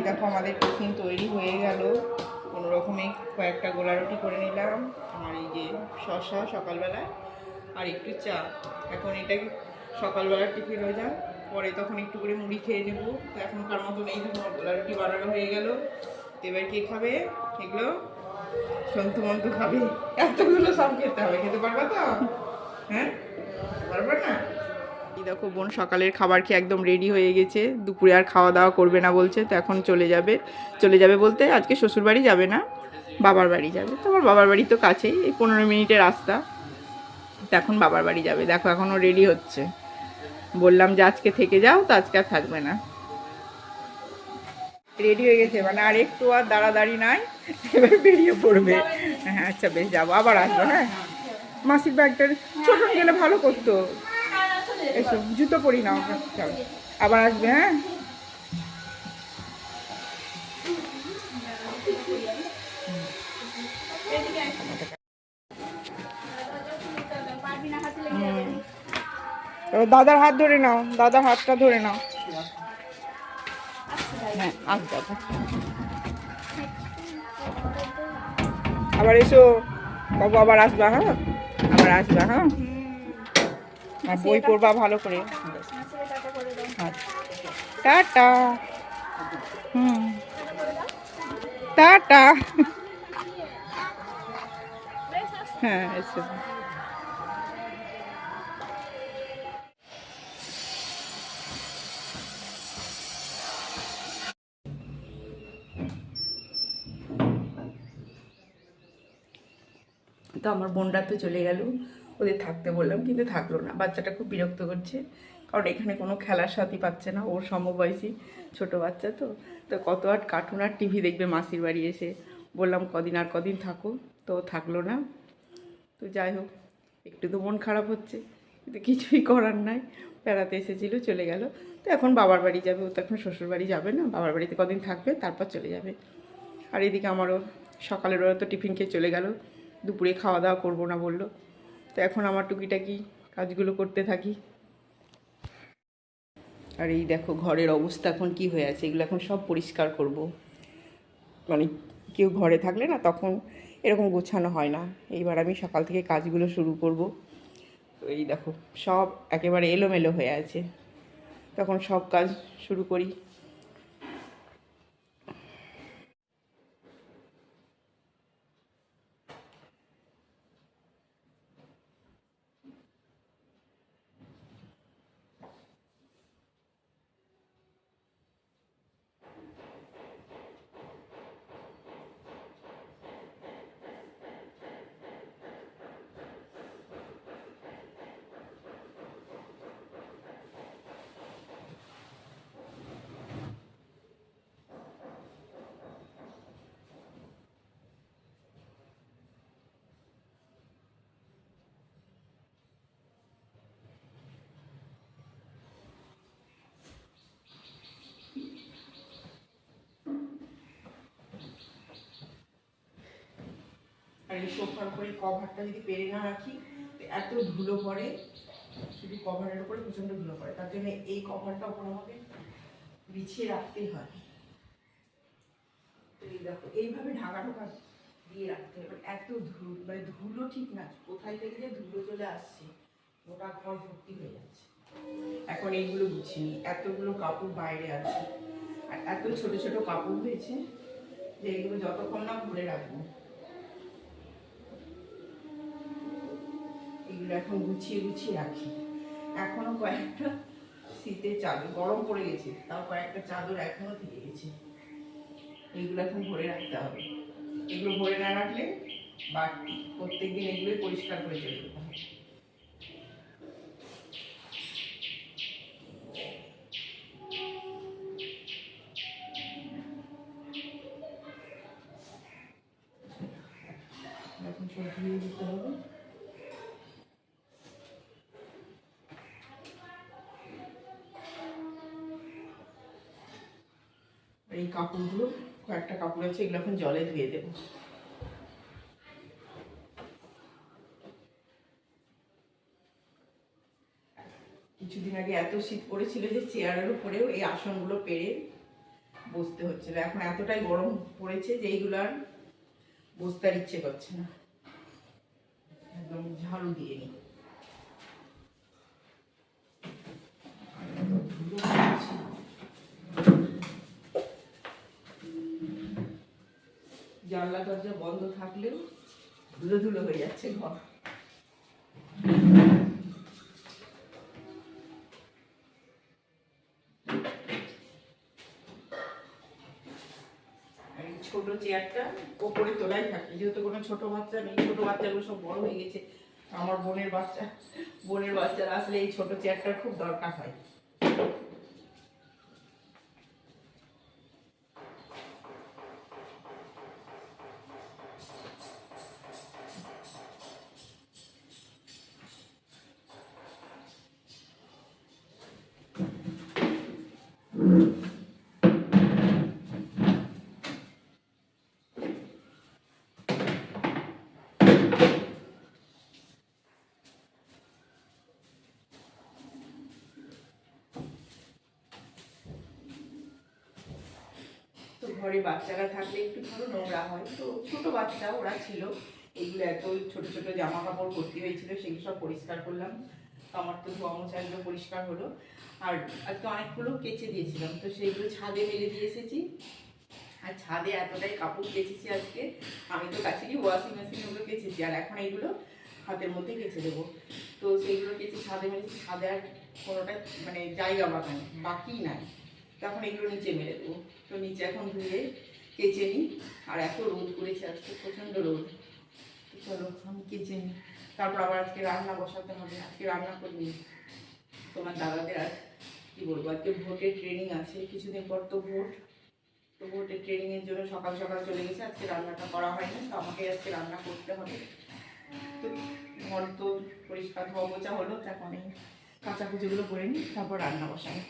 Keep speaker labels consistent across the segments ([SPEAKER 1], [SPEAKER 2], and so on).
[SPEAKER 1] দেখো আমাদের টিফিন তৈরি হয়ে গেল। কোনো রকমে কয়েকটা গোলা রুটি করে নিলাম, আর এই যে শসা সকালবেলায়, আর একটু চা। এখন এটাকে সকালবেলার টিফিন হয়ে যায়, পরে তখন একটু করে মুড়ি খেয়ে নেবো। তো এখনকার মতন এই দেখো গোলা রুটি বানানো হয়ে গেল। এবার কে খাবে এগুলো? সন্তু মন্তু খাবে। এতগুলো সব খেতে হবে, খেতে পারবা তো? হ্যাঁ, পারবা না? দেখো বোন সকালের খাবার খেয়ে একদম রেডি হয়ে গেছে, দুপুরে আর খাওয়া দাওয়া করবে না বলছে। তো এখন চলে যাবে বলতে আজকে শ্বশুরবাড়ি যাবে না, বাবার বাড়ি যাবে। তো আমার বাবার বাড়ি তো কাছেই, এই 15 মিনিটের রাস্তা। তো এখন বাবার বাড়ি যাবে। দেখো এখনও রেডি হচ্ছে। বললাম যে আজকে থেকে যাও, তো আজকে আর থাকবে না, রেডি হয়ে গেছে। মানে আর একটু আর দাঁড়াদাঁড়ি নাই, এবার বেরিয়ে পড়বে। হ্যাঁ আচ্ছা বেশ, যাবো, আবার আসবো। হ্যাঁ, মাসির ব্যাগটা ছোট গেলে ভালো করতো। এসো জুতো পরি নাও, চলো আবার আসবে। হ্যাঁ, দাদার হাত ধরে নাও, দাদার হাতটা ধরে নাও। হ্যাঁ আসবে, আবার এসো বাবু, আবার আসবা। হ্যাঁ আবার আসবা। হ্যাঁ, আর বই পড়বা ভালো করে। টাটা। টাটা। হ্যাঁ এসো। তো আমার বোনরা তো চলে গেল, ওদের থাকতে বললাম কিন্তু থাকলো না। বাচ্চাটা খুব বিরক্ত করছে, কারণ এখানে কোনো খেলার সাথী পাচ্ছে না। ওর সমবয়সী ছোট বাচ্চা তো তো কত আর কার্টুন আর টিভি দেখবে মাসির বাড়ি এসে। বললাম কদিন থাকো, তো থাকলো না। তো যাই হোক, একটু তো মন খারাপ হচ্ছে, কিন্তু কিছুই করার নাই। বেড়াতে এসেছিল, চলে গেল। তো এখন বাবার বাড়ি যাবে। ও তো এখন শ্বশুর বাড়ি যাবে না, বাবার বাড়িতে কদিন থাকবে, তারপর চলে যাবে। আর এদিকে আমারও সকালের ওরা তো টিফিন খেয়ে চলে গেল, দুপুরে খাওয়া দাওয়া করবো না বললো। তো এখন আমার টুকিটাকি কাজগুলো করতে থাকি। আর এই দেখো ঘরের অবস্থা এখন কি হয়ে আছে, এগুলো এখন সব পরিষ্কার করব। মানে কেউ ঘরে থাকলে না তখন এরকম গোছানো হয় না। এইবার আমি সকাল থেকে কাজগুলো শুরু করব। তো এই দেখো সব একেবারে এলোমেলো হয়ে আছে, তখন সব কাজ শুরু করি। আর এই সোফার উপরে কভারটা যদি পেরে না রাখি, এত ধুলো পড়ে, শুধু কভারের উপরে প্রচণ্ড ধুলো পড়ে। তার জন্য এই কভারটা ওপর আমাকে বিছিয়ে রাখতেই হয়। তো এই দেখো এইভাবে ঢাকা ঢাকা দিয়ে রাখতে হবে। এত ধুলো, মানে ধুলো ঠিক না, কোথায় থেকে যে ধুলো চলে আসছে, ওটা ঘর ভর্তি হয়ে যাচ্ছে। এখন এইগুলো গুছিয়ে, এতগুলো কাপড় বাইরে আছে, আর এত ছোট ছোট কাপড় হয়েছে যে এগুলো যতক্ষণ না ভরে রাখবো। এগুলো এখন গুছিয়ে রাখি। এখনো কয়েকটা শীতের চাদর, গরম পড়ে গেছে, তাও কয়েকটা চাদর এখনো থেকে গেছে। এগুলো এখন ভরে রাখতে হবে। এগুলো ভরে না রাখলে বাড়তি প্রত্যেকদিন এগুলোই পরিষ্কার করে চলে যেতে হবে। এখন সব ধুয়ে দিতে হবে। এই কাপড়গুলো কয়েকটা কাপড় আছে, এগুলো এখন জলে ধুয়ে দেবো। কিছুদিন আগে এত শীত পড়েছিল যে চেয়ারের উপরেও এই আসনগুলো পেরে বসতে হচ্ছিল। এখন এতটাই গরম পড়েছে যে এইগুলো আর বসতে আর ইচ্ছে করছে না। একদম ঝাড়ু দিয়ে নিই। জানলা দরজা বন্ধ থাকলেও ধুলো ধুলো হয়ে যাচ্ছে ঘর। ছোট চেয়ারটা ওপরে তোলাই থাকে, যেহেতু কোনো ছোট বাচ্চা নেই, ছোট বাচ্চাগুলো সব বড় হয়ে গেছে। আমার বোনের বাচ্চারা আসলে এই ছোট চেয়ারটার খুব দরকার হয়। ঘরে বাচ্চারা থাকলে একটু ধরো নোংরা হয়, তো ছোট বাচ্চা ওরা ছিল, এগুলো এত ছোট ছোট জামা কাপড় ভর্তি হয়েছিল, সেগুলো সব পরিষ্কার করলাম। আমার তো ধোয়া মোছা এগুলো পরিষ্কার হলো। আর আজকে অনেকগুলো কেচে দিয়েছিলাম, তো সেইগুলো ছাদে মেলে দিয়ে এসেছি। আর ছাদে এতটাই কাপড় কেচেছি আজকে, আমি তো কাছেই ওয়াশিং মেশিনে ওগুলো কেচেছি, আর এখন এইগুলো হাতের মধ্যে কেচে দেবো। তো সেইগুলো কেচে ছাদে মেলেছি, ছাদে আর কোনোটা মানে জায়গা বাকি নাই, তখন এগুলো নিচে মেরে দেবো। তো নিচে এখন ধুয়ে কেচে নিই। আর এত রোদ করেছে আজকে, প্রচণ্ড রোদ। তো চলো আমি কেচে নিই, তারপর আবার আজকে রান্না বসাতে হবে। আজকে রান্না করিনি, তোমার দাদাদের আর কী বলবো, আজকে ভোটের ট্রেনিং আছে, কিছুদিন পর তো ভোট। তো ভোটের ট্রেনিংয়ের জন্য সকাল সকাল চলে গেছে, আজকে রান্নাটা করা হয়নি, তো আমাকে আজকে রান্না করতে হবে। তো ঘর তো পরিষ্কার ধোয়া মোছা হলো, এখন এই কাঁচাকুচিগুলো করে নিই, তারপর রান্না বসাই।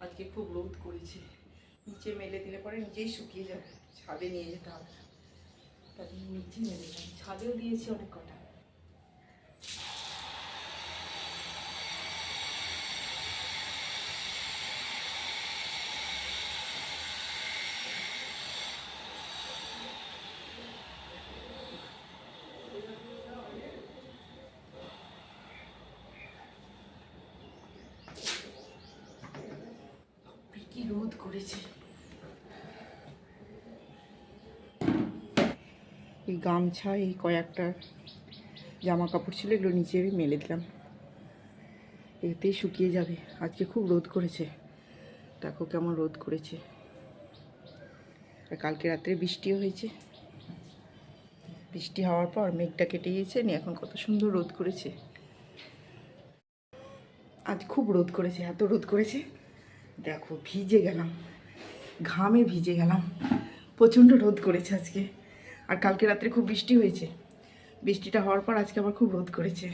[SPEAKER 1] আজকে খুব রোদ করেছে, নিচে মেলে দিলে পরে নিজেই শুকিয়ে যাবে, ছাদে নিয়ে যেতে হবে। তাই নিচে মেলে দিলাম, ছাদেও দিয়েছি অনেক কটা। কি রোদ করেছে। এই গামছা, এই কয়েকটা জামা কাপড় ছিল, এগুলো নিচে মেলে দিলাম, এতেই শুকিয়ে যাবে। আজকে খুব রোদ করেছে, দেখো কেমন রোদ করেছে। আর কালকে রাত্রে বৃষ্টিও হয়েছে, বৃষ্টি হওয়ার পর মেঘটা কেটে গিয়েছে, এখন কত সুন্দর রোদ করেছে। আজ খুব রোদ করেছে, এত রোদ করেছে দেখো, ভিজে গেলাম, ঘামে ভিজে গেলাম, প্রচণ্ড রোদ করেছে আজকে। আর কালকে রাত্রে খুব বৃষ্টি হয়েছে, বৃষ্টিটা হওয়ার পর আজকে আবার খুব রোদ করেছে।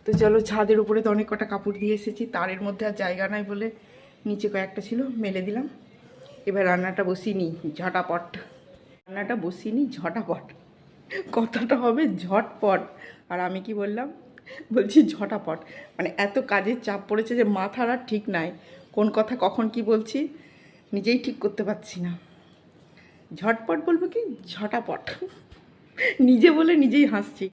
[SPEAKER 1] তো চলো, ছাদের উপরে তো অনেক কটা কাপড় দিয়ে এসেছি, তারের মধ্যে আর জায়গা নাই বলে নিচে কয়েকটা ছিল মেলে দিলাম। এবার রান্নাটা বসিয়ে নিই ঝটাপট। রান্নাটা বসিয়ে নিই ঝটাপট, কথাটা হবে ঝটপট। আর আমি কি বললাম, বলছি ঝটাপট, মানে এত কাজের চাপ পড়েছে যে মাথার আর ঠিক নাই, কোন কথা কখন কি বলছি নিজেই ঠিক করতে পারছি না। ঝটপট বলবো কি ঝটাপট, নিজে বলে নিজেই হাসছি।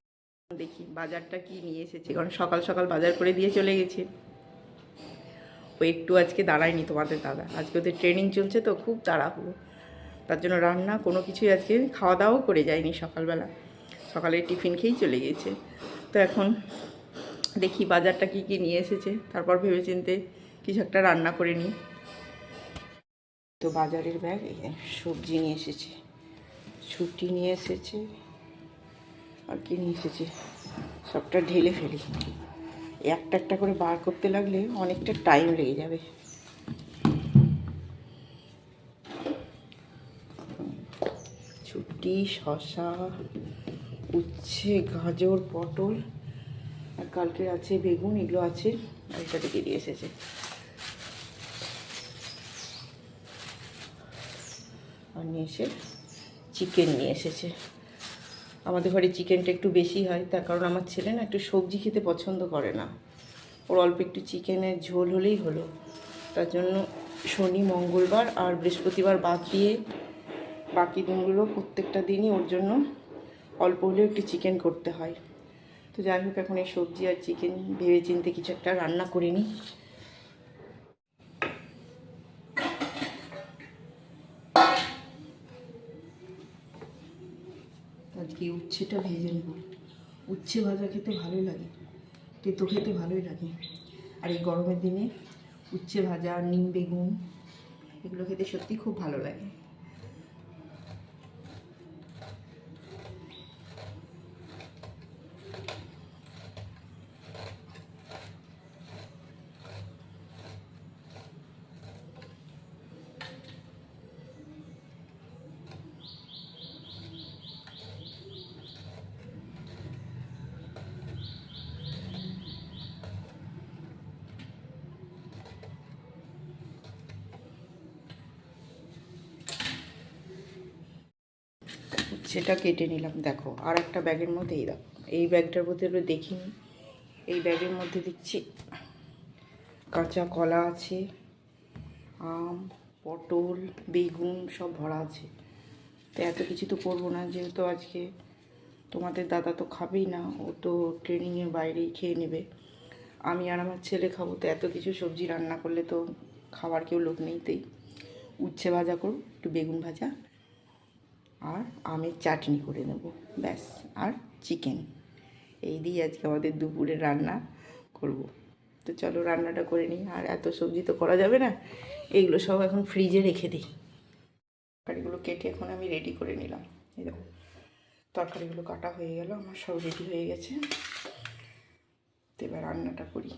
[SPEAKER 1] দেখি বাজারটা কি নিয়ে এসেছি, কারণ সকাল সকাল বাজার করে দিয়ে চলে গেছে। ও একটু আজকে দাঁড়ায়নি তোমাদের দাদা, আজকে ওদের ট্রেনিং চলছে তো খুব তাড়াহুড়ো, তার জন্য রান্না কোনো কিছুই আজকে খাওয়া দাওয়াও করে যায়নি সকালবেলা, সকালে টিফিন খেয়েই চলে গেছে। তো এখন দেখি বাজারটা কি কি নিয়ে এসেছে, তারপর ভেবেচিন্তে কিছু একটা রান্না করে নিই। তো বাজারের ব্যাগ, সবজি নিয়ে এসেছে, ছুটি নিয়ে এসেছে, আর কি নিয়ে এসেছে সবটা ঢেলে ফেলি, একটা একটা করে বার করতে লাগলে অনেকটা টাইম লেগে যাবে। ছুটি, শসা, উচ্ছে, গাজর, পটল, আর কালকে আছে বেগুন, এগুলো আছে। আর এটা থেকে দিয়ে এসেছে। আর নিয়ে এসে চিকেন নিয়ে এসেছে। আমাদের ঘরে চিকেনটা একটু বেশি হয়, তার কারণ আমার ছেলে না একটু সবজি খেতে পছন্দ করে না, ওর অল্প একটু চিকেনের ঝোল হলেই হলো। তার জন্য শনি, মঙ্গলবার আর বৃহস্পতিবার বাদ দিয়ে বাকি দিনগুলো প্রত্যেকটা দিনই ওর জন্য অল্প হলেও একটু চিকেন করতে হয়। তো যাই হোক, এখন এই সবজি আর চিকেন ভেবে চিন্তে কিছু একটা রান্না করে নিই। আজকে উচ্ছেটা ভেজে নেব। উচ্ছে ভাজা খেতে ভালোই লাগে, তেতো খেতে ভালোই লাগে। আর এই গরমের দিনে উচ্ছে ভাজা, নিম বেগুন, এগুলো খেতে সত্যি খুব ভালো লাগে। সেটা কেটে নিলাম। দেখো আর একটা ব্যাগের মধ্যে, এই দেখো এই ব্যাগটার মধ্যে দেখিনি, এই ব্যাগের মধ্যে দেখছি কাঁচা কলা আছে, আম, পটল, বেগুন সব ভরা আছে। তো এত কিছু তো করবো না, যেহেতু আজকে তোমাদের দাদা তো খাবেই না, ও তো ট্রেনিংয়ের বাইরেই খেয়ে নেবে। আমি আর আমার ছেলে খাবো, তো এত কিছু সবজি রান্না করলে তো খাবার কেউ লোক নেই। তাই উচ্ছে ভাজা করব, একটু বেগুন ভাজা আর আমের চাটনি করে নেব, ব্যাস। আর চিকেন, এই দিয়ে আজকে আমাদের দুপুরে রান্না করব। তো চলো রান্নাটা করে নিই। আর এত সবজি তো করা যাবে না, এইগুলো সব এখন ফ্রিজে রেখে দিই। তরকারিগুলো কেটে এখন আমি রেডি করে নিলাম। এই দেখো তরকারিগুলো কাটা হয়ে গেল, আমার সব রেডি হয়ে গেছে। তো এবার রান্নাটা করি।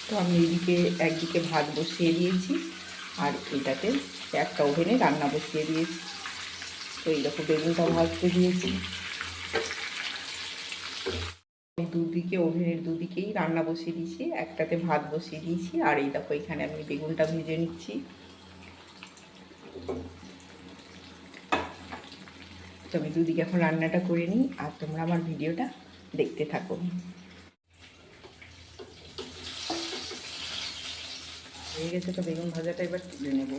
[SPEAKER 1] তো আমি এইদিকে একদিকে ভাত বসিয়ে দিয়েছি, আর এটাতে একটা ওভেনে রান্না বসিয়ে দিয়েছি। তো এই দেখো বেগুনটা ভাজতে দিয়েছি। আমি দুদিকে, ওভেনের দুদিকেই রান্না বসিয়ে দিয়েছি, একটাতে ভাত বসিয়ে দিয়েছি, আর এই দেখো এখানে আমি বেগুনটা ভেজে নিচ্ছি। তো আমি দুদিকে এখন রান্নাটা করে নিই, আর তোমরা আমার ভিডিওটা দেখতে থাকো। হয়ে গেছে তো বেগুন ভাজাটা, এবার তুলে নেব।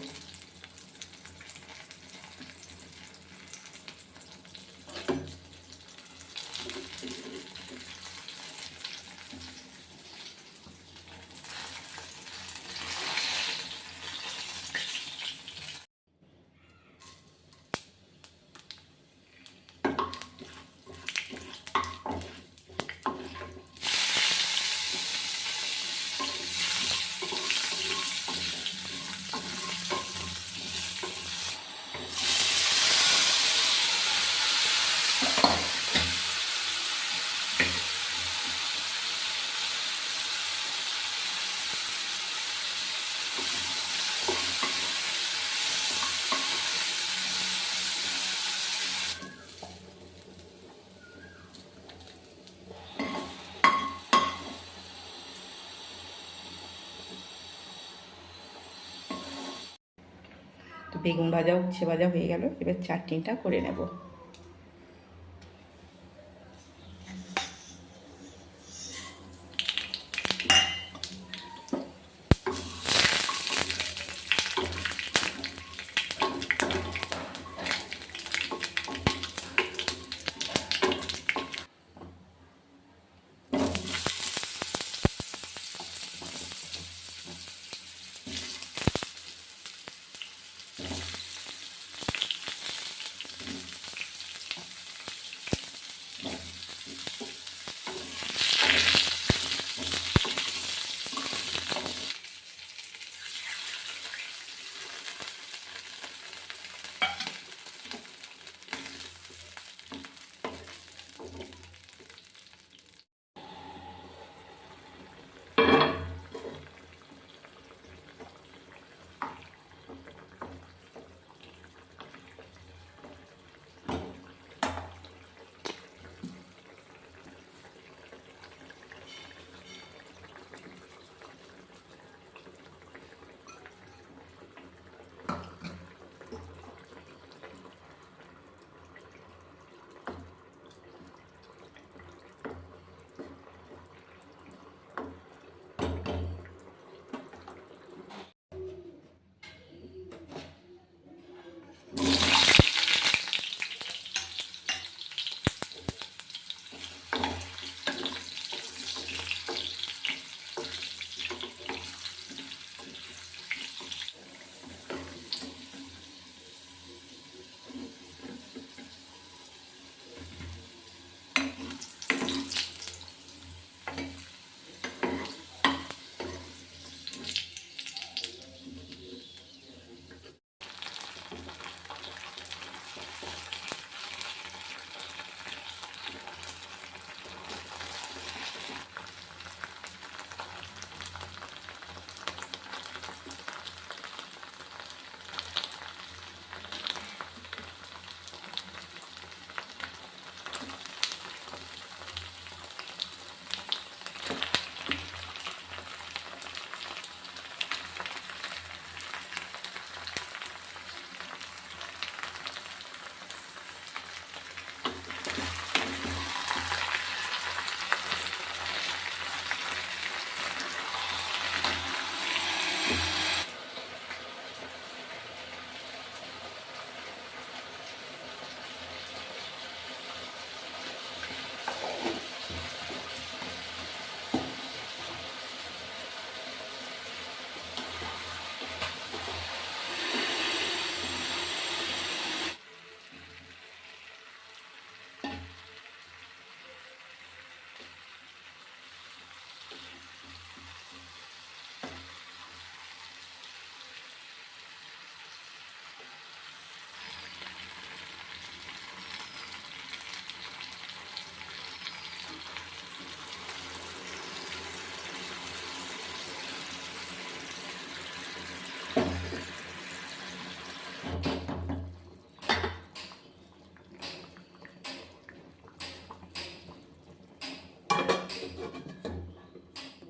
[SPEAKER 1] তো বেগুন ভাজা উচ্ছে ভাজা হয়ে গেল, এবার চাটনিটা করে নেব।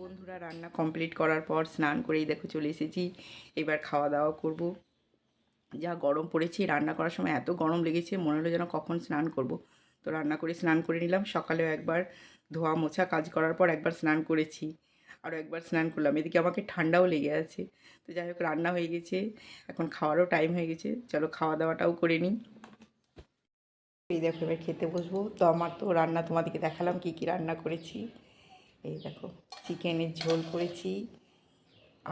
[SPEAKER 1] বন্ধুরা, রান্না কমপ্লিট করার পর স্নান করেই দেখো চলে এসেছি। এবার খাওয়া দাওয়া করব। যা গরম পড়েছে, রান্না করার সময় এত গরম লেগেছে, মনে হলো যেন কখন স্নান করব। তো রান্না করে স্নান করে নিলাম। সকালেও একবার ধোয়া মোছা কাজ করার পর একবার স্নান করেছি, আরও একবার স্নান করলাম। এদিকে আমাকে ঠান্ডাও লেগে আছে। তো যাই হোক, রান্না হয়ে গেছে, এখন খাওয়ারও টাইম হয়ে গেছে। চলো খাওয়া দাওয়াটাও করে নিই। এই দেখো এবার খেতে বসবো। তো আমার তো রান্না তোমাদেরকে দেখালাম কী কী রান্না করেছি। এই দেখো, চিকেনের ঝোল করেছি,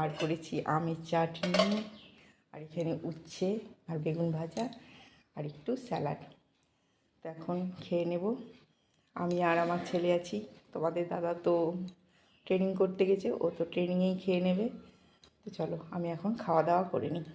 [SPEAKER 1] আর করেছি আমের চাটনি, আর এখানে উচ্ছে আর বেগুন ভাজা, আর একটু স্যালাড। তো এখন খেয়ে নেব। আমি আর আমার ছেলে আছি। তোমাদের দাদা তো ট্রেনিং করতে গেছে, ও তো ট্রেনিংয়েই খেয়ে নেবে। তো চলো আমি এখন খাওয়া দাওয়া করে নিই।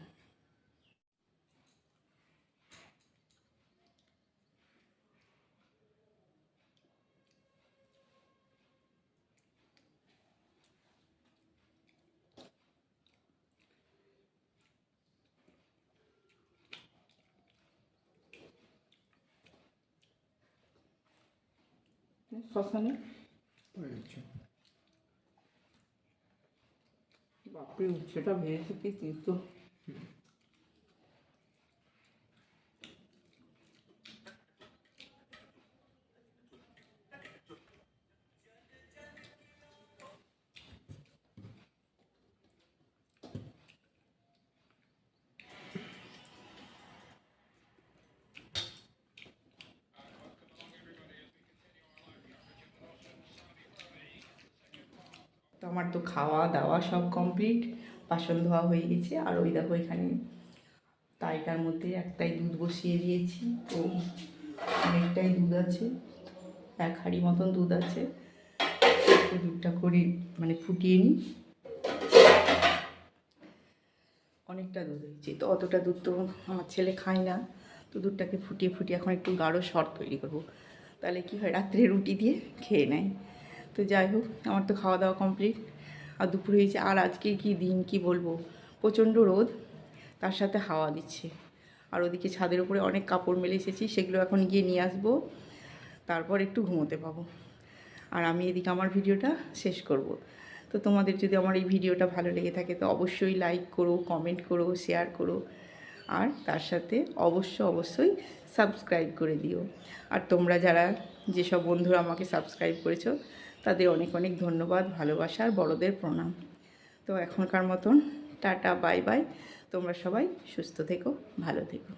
[SPEAKER 1] শ্মশানে বাপরে, উচ্ছেটা ভেজেছে কি তো। আমার তো খাওয়া দাওয়া সব কমপ্লিট, বাসন ধোয়া হয়ে গেছে। আর ওই দেখো এখানে তাইটার মধ্যে একটাই দুধ বসিয়ে দিয়েছি, তো অনেকটাই দুধ আছে, 1 হাঁড়ি মতন দুধ আছে। তো দুধটা করে মানে ফুটিয়ে নিই, অনেকটা দুধ হয়েছে, তো অতটা দুধ তো আমার ছেলে খায় না। তো দুধটাকে ফুটিয়ে ফুটিয়ে এখন একটু গাঢ় শর্ট তৈরি করবো, তাহলে কি হয় রাত্রে রুটি দিয়ে খেয়ে নেয়। তো যাই হোক, আমার তো খাওয়া দাওয়া কমপ্লিট, আর দুপুর হয়েছে। আর আজকে কি দিন কি বলবো, প্রচণ্ড রোদ, তার সাথে হাওয়া দিচ্ছে। আর ওদিকে ছাদের উপরে অনেক কাপড় মেলে এসেছি, সেগুলো এখন গিয়ে নিয়ে আসবো, তারপর একটু ঘুমোতে পাবো। আর আমি এদিকে আমার ভিডিওটা শেষ করব। তো তোমাদের যদি আমার এই ভিডিওটা ভালো লেগে থাকে তো অবশ্যই লাইক করো, কমেন্ট করো, শেয়ার করো, আর তার সাথে অবশ্যই সাবস্ক্রাইব করে দিও। আর তোমরা যারা যেসব বন্ধুরা আমাকে সাবস্ক্রাইব করেছো তাদের অনেক অনেক ধন্যবাদ, ভালোবাসা আর বড়দের প্রণাম। তো এখনকার মতন টাটা, বাই বাই। তোমরা সবাই সুস্থ থেকো, ভালো থেকো।